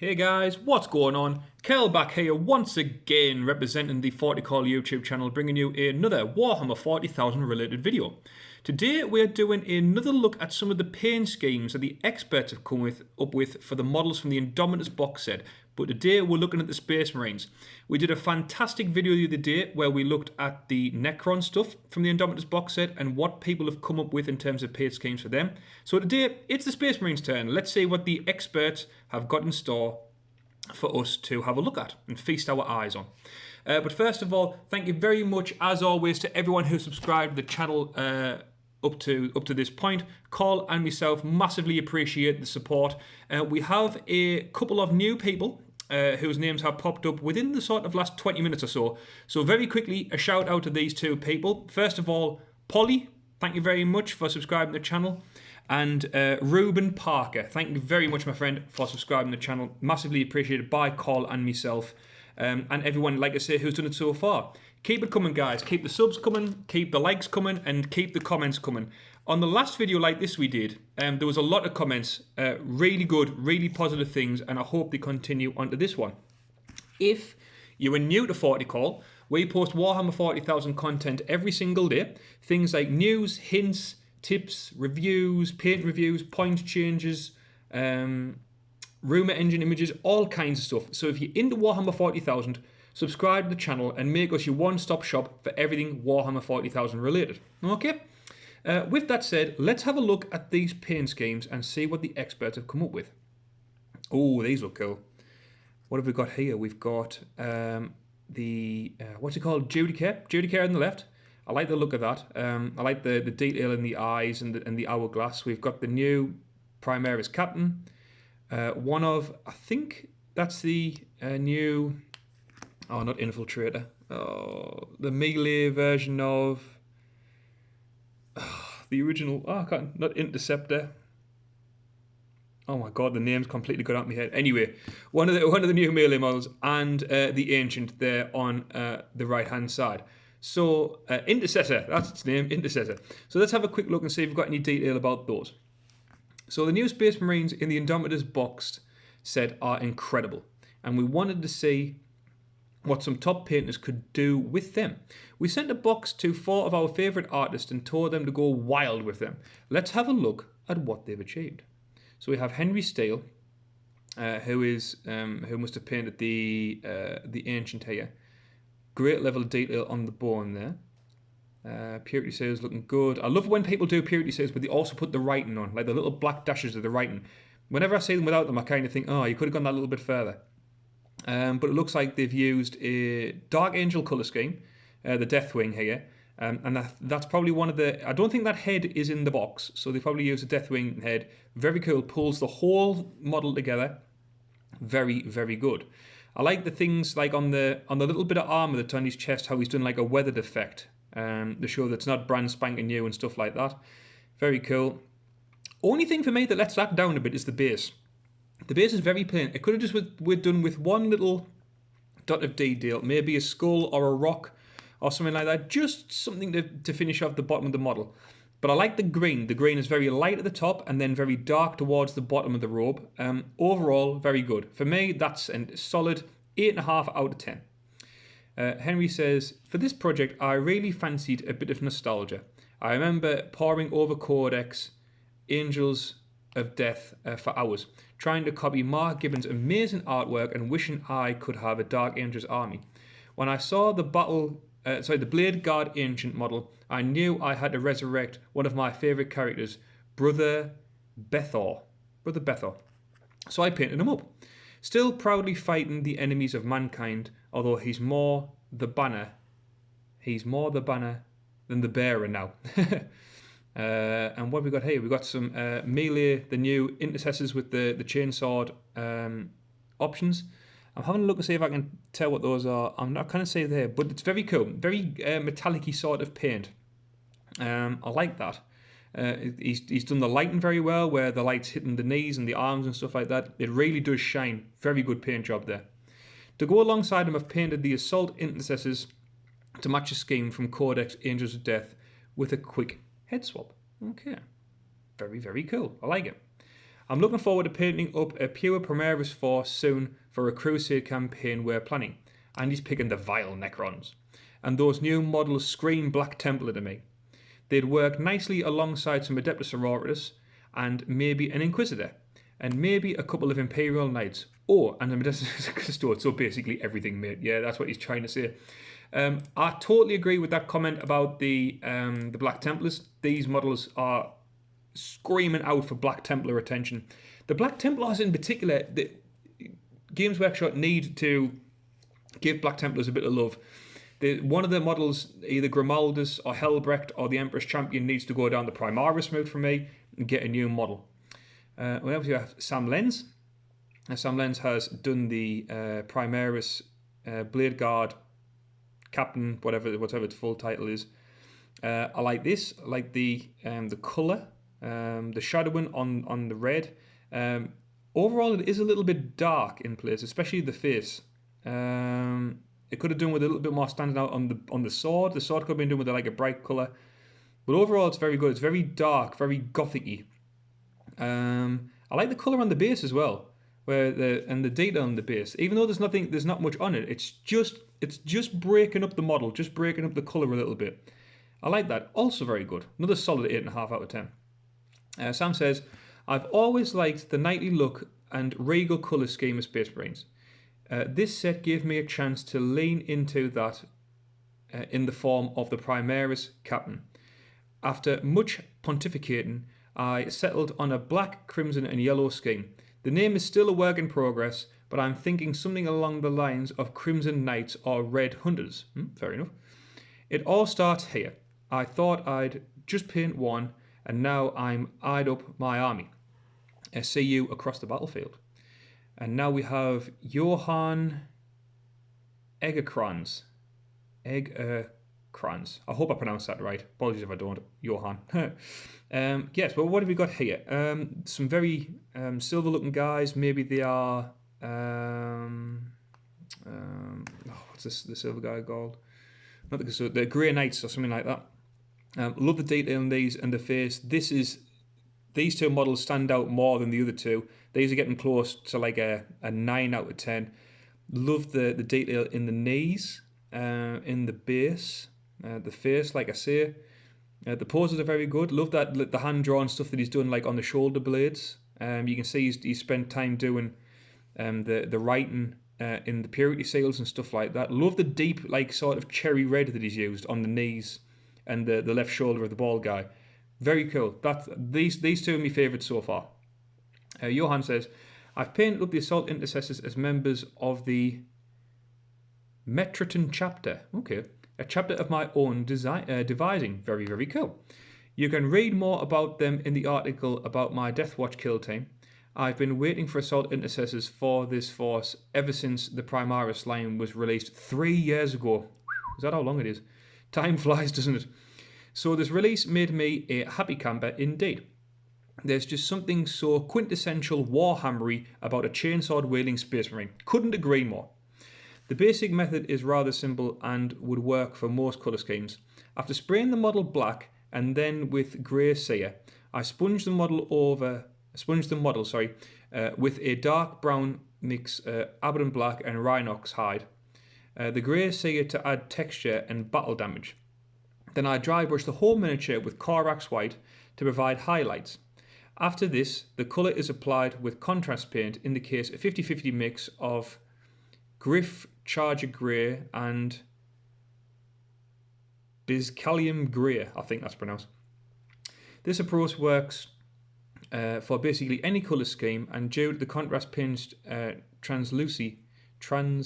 Hey guys, what's going on? Kel back here once again representing the 40k YouTube channel, bringing you another Warhammer 40,000 related video. Today we're doing another look at some of the paint schemes that the experts have come up with for the models from the Indomitus box set. But today we're looking at the Space Marines. We did a fantastic video the other day where we looked at the Necron stuff from the Indomitus box set and what people have come up with in terms of paint schemes for them. So today it's the Space Marines' turn. Let's see what the experts have got in store for us to have a look at and feast our eyes on. But first of all, thank you very much as always to everyone who subscribed to the channel up to this point. Carl and myself massively appreciate the support. We have a couple of new people whose names have popped up within the sort of last 20 minutes or so. So very quickly, a shout out to these two people. First of all, Polly, thank you very much for subscribing to the channel. And Ruben Parker, thank you very much, my friend, for subscribing to the channel. Massively appreciated by Carl and myself. And everyone, like I say, who's done it so far. Keep it coming, guys. Keep the subs coming, keep the likes coming, and keep the comments coming. On the last video like this we did, there was a lot of comments, really good, really positive things, and I hope they continue onto this one. If you are new to 40k, we post Warhammer 40,000 content every single day. Things like news, hints, tips, reviews, paint reviews, point changes, rumour engine images, all kinds of stuff. So if you're into Warhammer 40,000, subscribe to the channel and make us your one-stop shop for everything Warhammer 40,000 related. Okay? With that said, let's have a look at these paint schemes and see what the experts have come up with. Oh, these look cool. What have we got here? We've got what's it called? Judicature on the left. I like the look of that. I like the detail in the eyes and the hourglass. We've got the new Primaris Captain. I think that's the new, not Infiltrator. Oh, the melee version of the original. Not Interceptor. Oh my god, the name's completely got out of my head. Anyway, one of the new melee models and the Ancient there on the right hand side. So Intercessor, that's its name, Intercessor. So let's have a quick look and see if we've got any detail about those. So the new Space Marines in the Indomitus box set are incredible, and we wanted to see what some top painters could do with them. We sent a box to 4 of our favourite artists and told them to go wild with them. Let's have a look at what they've achieved. So we have Henry Steele, who must have painted the Ancient here. Great level of detail on the bone there. Purity says looking good. I love when people do purity says, but they also put the writing on, like the little black dashes of the writing. Whenever I see them without them, I kind of think, oh, you could have gone that a little bit further. But it looks like they've used a Dark Angel colour scheme, the Deathwing here. And that's probably one of the... I don't think that head is in the box, so they probably used a Deathwing head. Very cool. Pulls the whole model together. Very, very good. I like the things like on the little bit of armour that's on his chest, how he's done like a weathered effect to show that it's not brand spanking new and stuff like that. Very cool. Only thing for me that lets that down a bit is the base. The base is very plain. It could have just we're done with one little dot of detail, maybe a skull or a rock or something like that. Just something to finish off the bottom of the model. But I like the green. The green is very light at the top and then very dark towards the bottom of the robe. Overall, very good. For me, that's a solid 8.5 out of 10. Henry says, for this project, I really fancied a bit of nostalgia. I remember poring over Codex, Angels of Death for hours, trying to copy Mark Gibbons' amazing artwork and wishing I could have a Dark Angels army. When I saw the Blade Guard Ancient model, I knew I had to resurrect one of my favourite characters, Brother Bethor. So I painted him up. Still proudly fighting the enemies of mankind, although he's more the banner than the bearer now. And what have we got here? We've got some melee, the new intercessors with the chainsword options. I'm having a look to see if I can tell what those are. I'm not going to say there, but it's very cool. Very metallic-y sort of paint. I like that. He's done the lighting very well, where the light's hitting the knees and the arms and stuff like that. It really does shine. Very good paint job there. To go alongside him, I've painted the Assault Intercessors to match a scheme from Codex Angels of Death with a quick head swap. Okay. Very, very cool. I like it. I'm looking forward to painting up a pure Primaris force soon for a Crusade campaign we're planning. And he's picking the vile Necrons. And those new models scream Black Templar to me. They'd work nicely alongside some Adeptus Sororitas and maybe an Inquisitor. And maybe a couple of Imperial Knights. Oh, and a Medicus Custode. So basically everything, mate. Yeah, that's what he's trying to say. I totally agree with that comment about the Black Templars. These models are screaming out for Black Templar attention. The Black Templars in particular, the Games Workshop need to give Black Templars a bit of love. One of the models, either Grimaldus or Helbrecht or the Emperor's Champion, needs to go down the Primaris route for me and get a new model. We have Sam Lenz. Sam Lenz has done the Primaris Blade Guard Captain, whatever its full title is. I like this. I like the colour, the shadowing on the red. Overall, it is a little bit dark in place, especially the face. It could have done with a little bit more standing out on the sword. The sword could have been done with like a bright colour. But overall, it's very good. It's very dark, very gothic-y. I like the colour on the base as well, and the detail on the base. Even though there's not much on it, it's just breaking up the model, just breaking up the colour a little bit. I like that. Also very good. Another solid 8.5 out of 10. Sam says, I've always liked the knightly look and regal colour scheme of Space Marines. This set gave me a chance to lean into that in the form of the Primaris Captain. After much pontificating, I settled on a black, crimson and yellow scheme. The name is still a work in progress, but I'm thinking something along the lines of Crimson Knights or Red Hunters. Fair enough. It all starts here. I thought I'd just paint one, and now I'm eyed up my army. See you across the battlefield. And now we have Johan Egerkrans. Egerkrans. I hope I pronounced that right. Apologies if I don't. Johan. Yes, well, what have we got here? Some very silver-looking guys. Maybe they are... what's this? The silver guy called? Not the Grey Knights or something like that. Love the detail in these and the face. These two models stand out more than the other two. These are getting close to like a 9 out of 10. Love the detail in the knees, in the base, the face, like I say. The poses are very good. Love that the hand-drawn stuff that he's done like on the shoulder blades. You can see he's spent time doing the writing in the purity seals and stuff like that. Love the deep like sort of cherry red that he's used on the knees and the left shoulder of the bald guy. Very cool. These two are my favourites so far. Johan says, I've painted up the Assault Intercessors as members of the Metriton chapter. Okay. A chapter of my own devising. Very, very cool. You can read more about them in the article about my Deathwatch kill team. I've been waiting for Assault Intercessors for this force ever since the Primaris line was released 3 years ago. Is that how long it is? Time flies, doesn't it? So this release made me a happy camper indeed. There's just something so quintessential Warhammery about a chainsword-wielding Space Marine. Couldn't agree more. The basic method is rather simple and would work for most colour schemes. After spraying the model black and then with grey sear, I sponged the model with a dark brown mix Abaddon black and Rhinox hide. The grey sear to add texture and battle damage. Then I dry brush the whole miniature with Corax white to provide highlights. After this, the colour is applied with contrast paint, in the case a 50-50 mix of Griff Charger Grey and Biscalium Grey, I think that's pronounced. This approach works for basically any colour scheme, and due to the contrast paint's translucency, I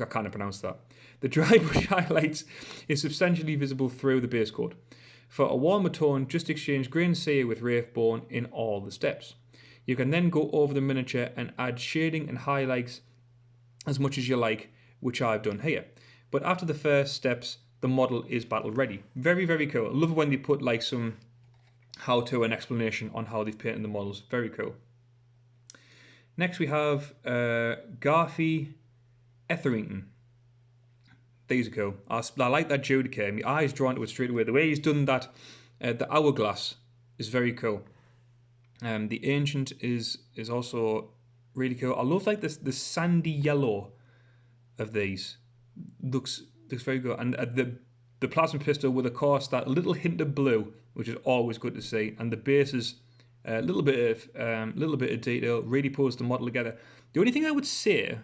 can't pronounce that. The dry brush highlights is substantially visible through the base coat. For a warmer tone, just exchange grain sear with Wraithbone in all the steps. You can then go over the miniature and add shading and highlights as much as you like, which I've done here. But after the first steps, the model is battle ready. Very, very cool. I love it when they put like some how-to and explanation on how they've painted the models. Very cool. Next we have Garthy Etherington. These are cool. I like that Judicature. My eyes drawn to it straight away. The way he's done that, the hourglass is very cool. The Ancient is also really cool. I love like this the sandy yellow of these. Looks very good. And the plasma pistol with, of course, that little hint of blue, which is always good to see. And the base is a little bit of detail, really pulls the model together. The only thing I would say,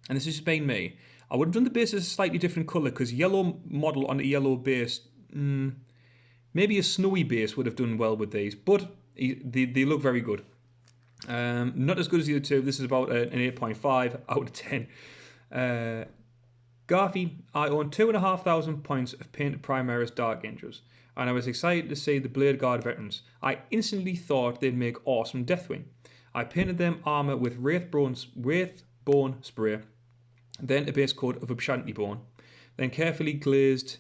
and this is just being me, I would have done the base as a slightly different colour, because yellow model on a yellow base, maybe a snowy base would have done well with these, but they look very good. Not as good as the other two. This is about an 8.5 out of 10. Garthy, I own 2,500 points of painted Primaris Dark Angels, and I was excited to see the Blade Guard veterans. I instantly thought they'd make awesome Deathwing. I painted them armour with Wraithbone spray, then a base coat of Abshanti Bone, then carefully glazed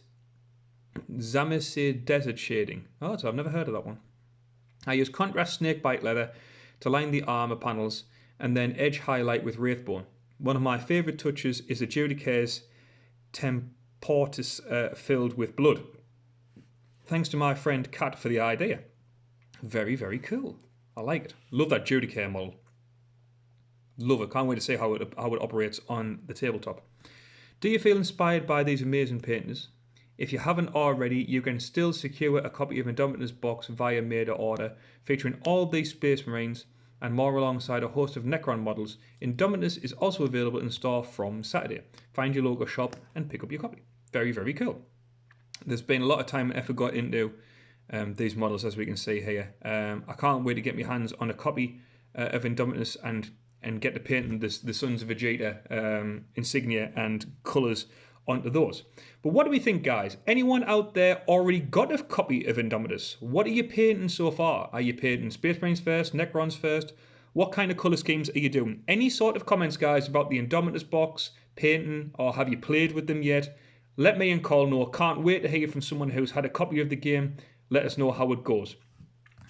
Zamisir Desert shading. Oh, so I've never heard of that one. I used contrast snakebite leather to line the armour panels, and then edge highlight with Wraithbone. One of my favourite touches is a Judicae's Temportis filled with blood. Thanks to my friend Kat for the idea. Very, very cool. I like it. Love that Judicae model. Love it. Can't wait to see how it operates on the tabletop. Do you feel inspired by these amazing paintings? If you haven't already, you can still secure a copy of Indomitus box via made to order, featuring all these Space Marines and more alongside a host of Necron models. Indomitus is also available in store from Saturday. Find your local shop and pick up your copy. Very, very cool. There's been a lot of time and effort got into these models, as we can see here. I can't wait to get my hands on a copy of Indomitus and get to painting the Sons of Vegeta insignia and colours onto those. But what do we think, guys? Anyone out there already got a copy of Indomitus? What are you painting so far? Are you painting Space Marines first, Necrons first? What kind of colour schemes are you doing? Any sort of comments, guys, about the Indomitus box, painting, or have you played with them yet? Let me and Cole know. Can't wait to hear from someone who's had a copy of the game. Let us know how it goes.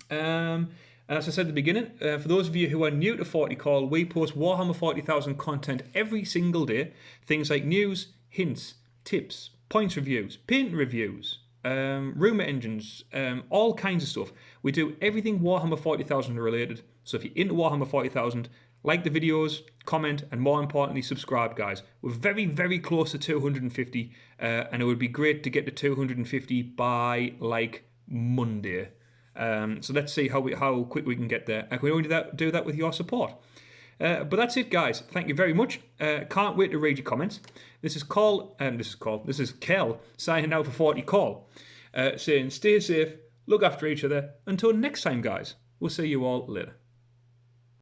And as I said at the beginning, for those of you who are new to 40k, we post Warhammer 40,000 content every single day. Things like news, hints, tips, points reviews, painting reviews, rumour engines, all kinds of stuff. We do everything Warhammer 40,000 related. So if you're into Warhammer 40,000, like the videos, comment, and more importantly, subscribe, guys. We're very, very close to 250, and it would be great to get to 250 by, like, Monday. So let's see how quick we can get there. And we only do that with your support. But that's it, guys. Thank you very much. Can't wait to read your comments. This is Kel signing out for 40k, saying stay safe, look after each other. Until next time, guys. We'll see you all later.